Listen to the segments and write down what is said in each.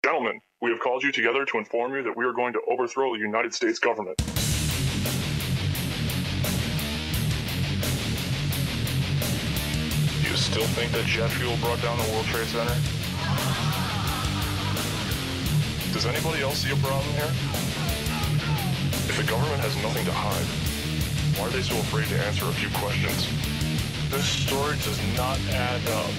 Gentlemen, we have called you together to inform you that we are going to overthrow the United States government. Do you still think that jet fuel brought down the World Trade Center? Does anybody else see a problem here? If the government has nothing to hide, why are they so afraid to answer a few questions? This story does not add up.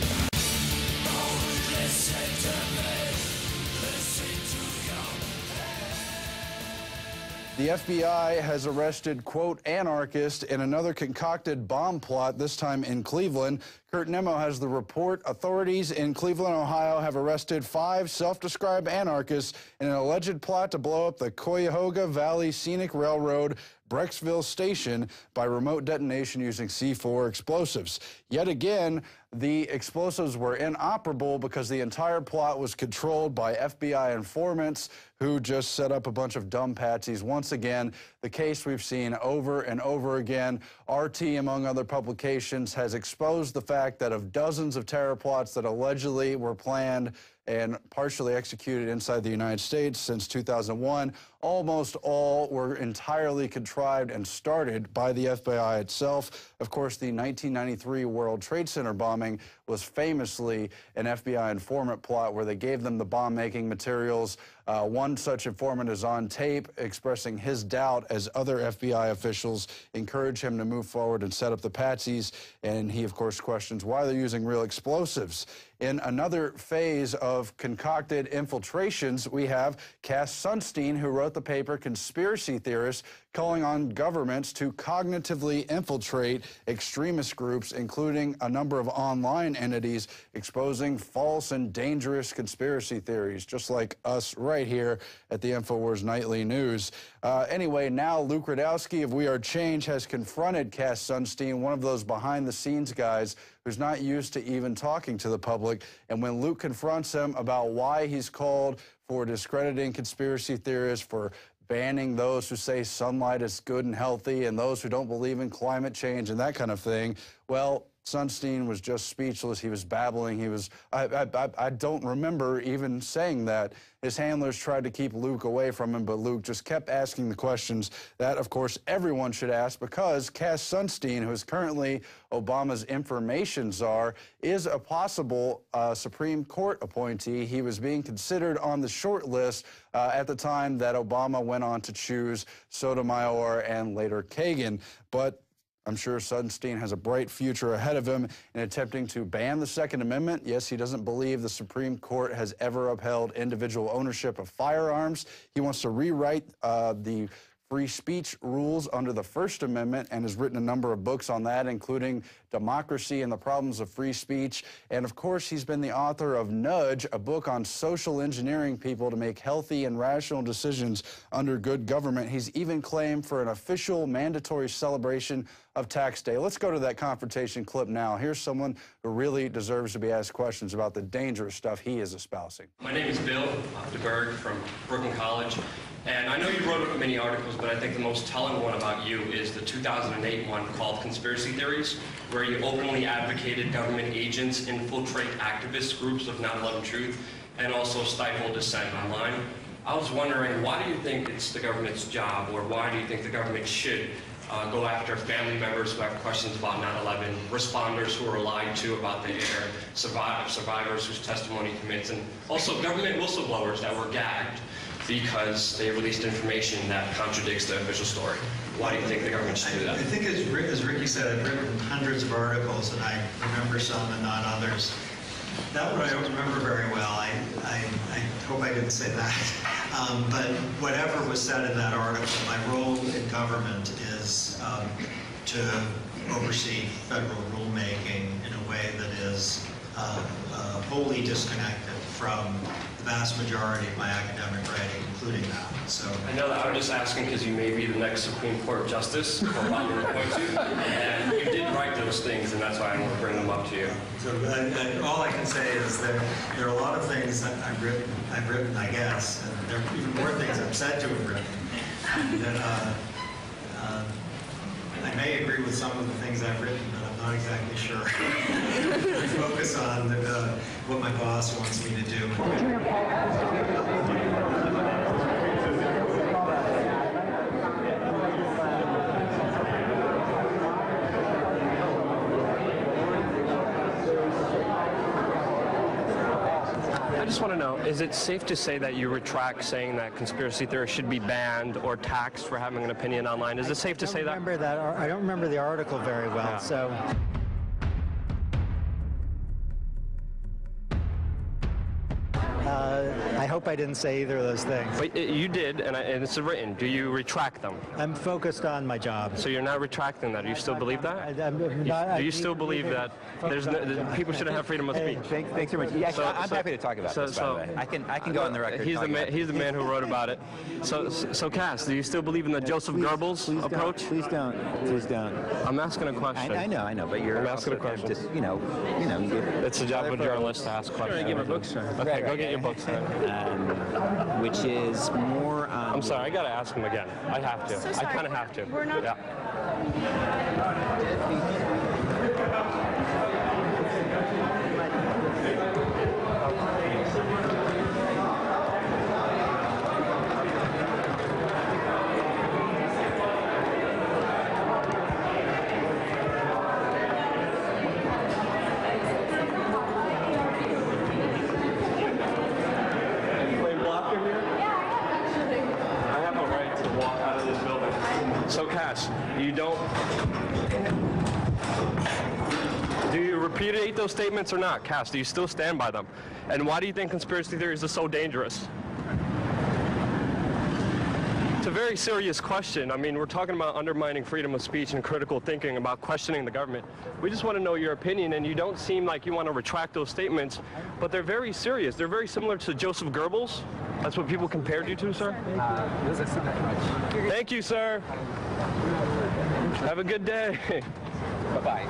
The FBI has arrested, quote, anarchist in another concocted bomb plot, this time in Cleveland. Kurt Nemo has the report. Authorities in Cleveland, Ohio have arrested 5 self-described anarchists in an alleged plot to blow up the Cuyahoga Valley Scenic Railroad Brecksville Station by remote detonation using C4 explosives. Yet again, the explosives were inoperable because the entire plot was controlled by FBI informants who just set up a bunch of dumb patsies. Once again, the case we've seen over and over again. RT, among other publications, has exposed the fact that of dozens of terror plots that allegedly were planned and partially executed inside the United States since 2001, almost all were entirely contrived and started by the FBI itself. Of course, the 1993 World Trade Center bombing was famously an FBI informant plot where they gave them the bomb-making materials. One such informant is on tape expressing his doubt as other FBI officials encourage him to move forward and set up the patsies. And he, of course, questions why they're using real explosives. In another phase of concocted infiltrations, we have Cass Sunstein, who wrote the paper Conspiracy Theorists, calling on governments to cognitively infiltrate extremist groups, including a number of online entities, exposing false and dangerous conspiracy theories, just like us right here at the InfoWars Nightly News. Anyway, now Luke Radowski of We Are Change has confronted Cass Sunstein, one of those behind-the-scenes guys who's not used to even talking to the public. And when Luke confronts him about why he's called for discrediting conspiracy theorists, for banning those who say sunlight is good and healthy, and those who don't believe in climate change and that kind of thing, well, Sunstein was just speechless. He was babbling. I don't remember even saying that. His handlers tried to keep Luke away from him, but Luke just kept asking the questions that, of course, everyone should ask, because Cass Sunstein, who is currently Obama's information czar, is a possible Supreme Court appointee. He was being considered on the short list at the time that Obama went on to choose Sotomayor and later Kagan. But I'm sure Sunstein has a bright future ahead of him in attempting to ban the Second Amendment. Yes, he doesn't believe the Supreme Court has ever upheld individual ownership of firearms. He wants to rewrite the free speech rules under the First Amendment and has written a number of books on that, including Democracy and the Problems of Free Speech. And of course, he's been the author of Nudge, a book on social engineering people to make healthy and rational decisions under good government. He's even claimed for an official mandatory celebration of tax day. Let's go to that confrontation clip now. Here's someone who really deserves to be asked questions about the dangerous stuff he is espousing. My name is Bill DeBerg from Brooklyn College. And I know you wrote many articles, but I think the most telling one about you is the 2008 one called Conspiracy Theories, where you openly advocated government agents infiltrate activist groups of 9/11 Truth and also stifle dissent online. I was wondering, why do you think it's the government's job, or why do you think the government should go after family members who have questions about 9/11, responders who are lied to about the air, survivors whose testimony commits, and also government whistleblowers that were gagged because they released information that contradicts the official story? Why do you think the government should do that? I think, as Ricky said, I've written hundreds of articles, and I remember some and not others. That one I don't remember very well. I hope I didn't say that. But whatever was said in that article, my role in government is to oversee federal rulemaking in a way that is wholly disconnected from the vast majority of my academic writing, including that. So I know that. I'm just asking because you may be the next Supreme Court justice, or Obama will appoint you, and you did write those things, and that's why I want to bring them up to you. So all I can say is there are a lot of things that I've written, I guess, and there are even more things I've said to have written. That, I may agree with some of the things I've written, but I'm not exactly sure. I focus on what my boss wants me to do. just want to know, is it safe to say that you retract saying that conspiracy theorists should be banned or taxed for having an opinion online? Is it safe to say that? I don't remember the article very well, Yeah. so... I hope I didn't say either of those things. But you did, and it's written. Do you retract them? I'm focused on my job. So you're not retracting that. Do you still believe that? Do you still believe that people shouldn't have freedom of speech? Thanks very much. Yeah, I'm happy to talk about this, by the way. I can go on the record. He's the man who wrote about it. So Cass, do you still believe in the Joseph Goebbels approach? Please don't. Please don't. I'm asking a question. I know, but you're I'm asking a question. Just, It's the job of a journalist to ask questions. Get my books, sir. Okay, go get your books then. Which is more... I'm sorry, I gotta ask him again. I have to. So sorry. I kind of have to. We're not... Yeah. So, Cass, do you repudiate those statements or not? Cass, do you still stand by them? And why do you think conspiracy theories are so dangerous? It's a very serious question. I mean, we're talking about undermining freedom of speech and critical thinking, about questioning the government. We just want to know your opinion, and you don't seem like you want to retract those statements, but they're very serious. They're very similar to Joseph Goebbels. That's what people compared you to, sir? Thank you, sir. Have a good day. Bye-bye.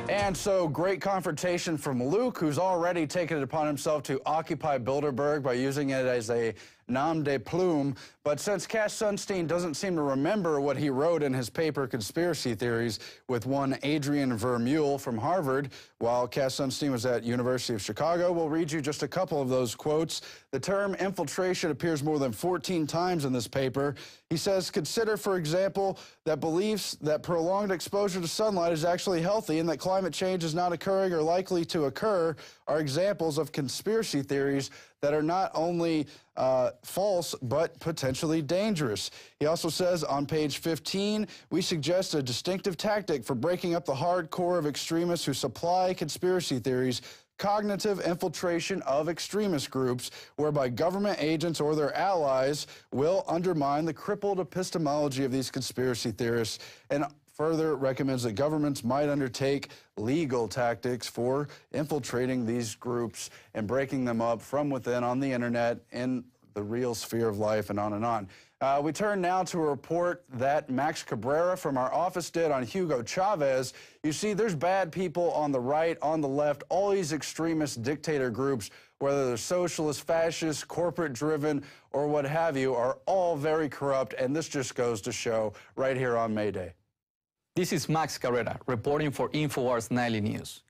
And so, great confrontation from Luke, who's already taken it upon himself to occupy Bilderberg by using it as a nom de plume. But since Cass Sunstein doesn't seem to remember what he wrote in his paper Conspiracy Theories with one Adrian Vermeule from Harvard, while Cass Sunstein was at University of Chicago, we'll read you just a couple of those quotes. The term infiltration appears more than 14 times in this paper. He says, consider, for example, that beliefs that prolonged exposure to sunlight is actually healthy and that climate change is not occurring or likely to occur are examples of conspiracy theories that are not only false, but potentially dangerous. He also says on page 15, we suggest a distinctive tactic for breaking up the hardcore of extremists who supply conspiracy theories: cognitive infiltration of extremist groups, whereby government agents or their allies will undermine the crippled epistemology of these conspiracy theorists, and further recommends that governments might undertake legal tactics for infiltrating these groups and breaking them up from within on the internet in the real sphere of life, and on and on. We turn now to a report that Max Cabrera from our office did on Hugo Chavez. You see, there's bad people on the right, on the left, all these extremist dictator groups, whether they're socialist, fascist, corporate-driven, or what have you, are all very corrupt, and this just goes to show right here on May Day. This is Max Cabrera reporting for InfoWars Nightly News.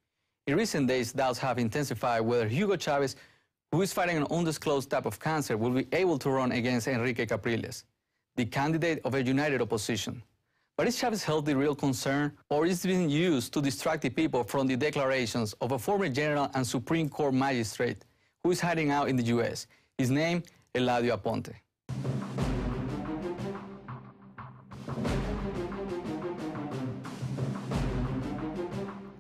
In recent days, doubts have intensified whether Hugo Chavez, who is fighting an undisclosed type of cancer, will be able to run against Enrique Capriles, the candidate of a united opposition. But is Chavez's health the real concern, or is it being used to distract the people from the declarations of a former general and Supreme Court magistrate who is hiding out in the U.S.? His name, Eladio Aponte.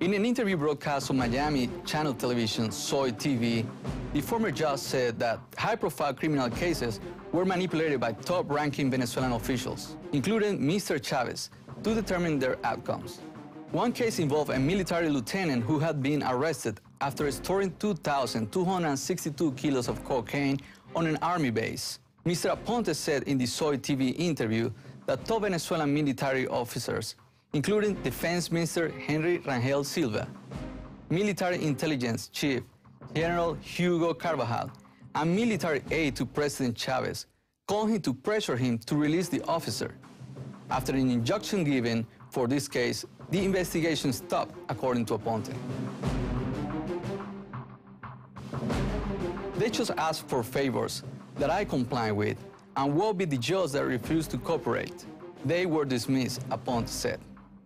In an interview broadcast on Miami channel television Soy TV, the former judge said that high-profile criminal cases were manipulated by top-ranking Venezuelan officials, including Mr. Chavez, to determine their outcomes. One case involved a military lieutenant who had been arrested after storing 2,262 kilos of cocaine on an army base. Mr. Aponte said in the Soy TV interview that top Venezuelan military officers, including Defense Minister Henry Rangel Silva, Military Intelligence Chief General Hugo Carvajal, and military aide to President Chavez, called him to pressure him to release the officer. After an injunction given for this case, the investigation stopped, according to Aponte. They just asked for favors that I comply with, And woe be the judge that refused to cooperate. They were dismissed, Aponte said.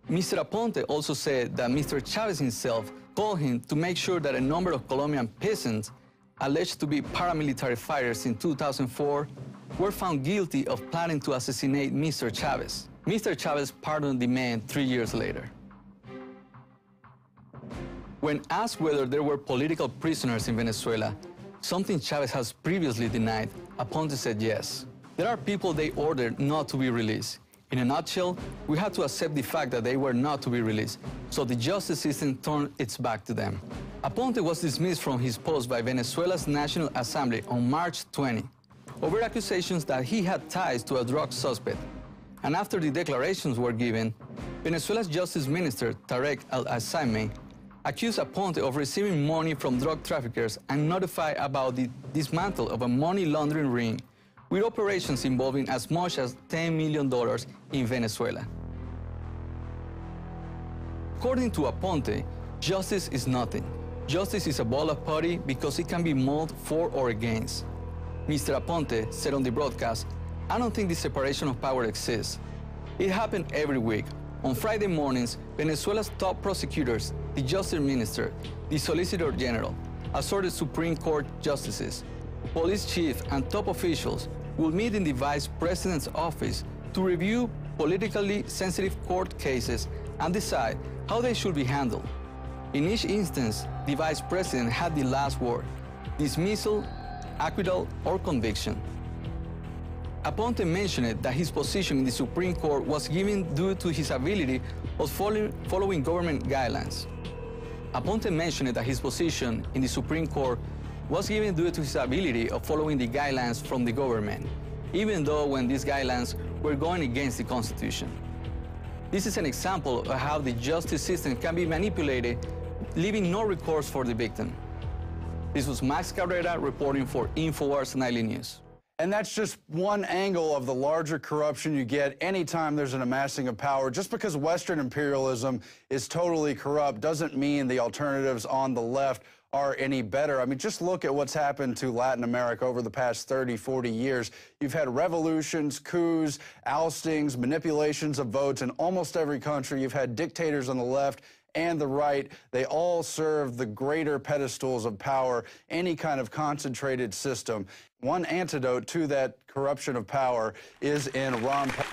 Mr. Aponte also said that Mr. Chavez himself called him to make sure that a number of Colombian peasants alleged to be paramilitary fighters in 2004 were found guilty of planning to assassinate Mr. Chavez. Mr. Chavez pardoned the men 3 years later. When asked whether there were political prisoners in Venezuela, something Chavez has previously denied, Aponte said yes. There are people they ordered not to be released. In a nutshell, we had to accept the fact that they were not to be released, so the justice system turned its back to them. Aponte was dismissed from his post by Venezuela's National Assembly on March 20 over accusations that he had ties to a drug suspect. And after the declarations were given, Venezuela's Justice Minister, Tarek El-Aissami, accused Aponte of receiving money from drug traffickers and notified about the dismantle of a money laundering ring with operations involving as much as $10 million in Venezuela. According to Aponte, justice is nothing. Justice is a ball of putty because it can be molded for or against. Mr. Aponte said on the broadcast, "I don't think the separation of power exists. It happened every week. On Friday mornings, Venezuela's top prosecutors, the Justice Minister, the Solicitor General, assorted Supreme Court justices, police chief, and top officials will meet in the Vice President's office to review politically sensitive court cases and decide how they should be handled. In each instance, the Vice President had the last word: dismissal, acquittal, or conviction." Aponte mentioned that his position in the Supreme Court was given due to his ability of following government guidelines. Aponte mentioned that his position in the Supreme Court was given due to his ability of following the guidelines from the government, even though when these guidelines were going against the Constitution. This is an example of how the justice system can be manipulated, leaving no recourse for the victim. This was Max Cabrera reporting for InfoWars Nightly News. And that's just one angle of the larger corruption you get anytime there's an amassing of power. Just because Western imperialism is totally corrupt doesn't mean the alternatives on the left are any better. I mean, just look at what's happened to Latin America over the past 30, 40 years. You've had revolutions, coups, oustings, manipulations of votes in almost every country. You've had dictators on the left and the right. They all serve the greater pedestals of power, any kind of concentrated system. One antidote to that corruption of power is in Ron Paul.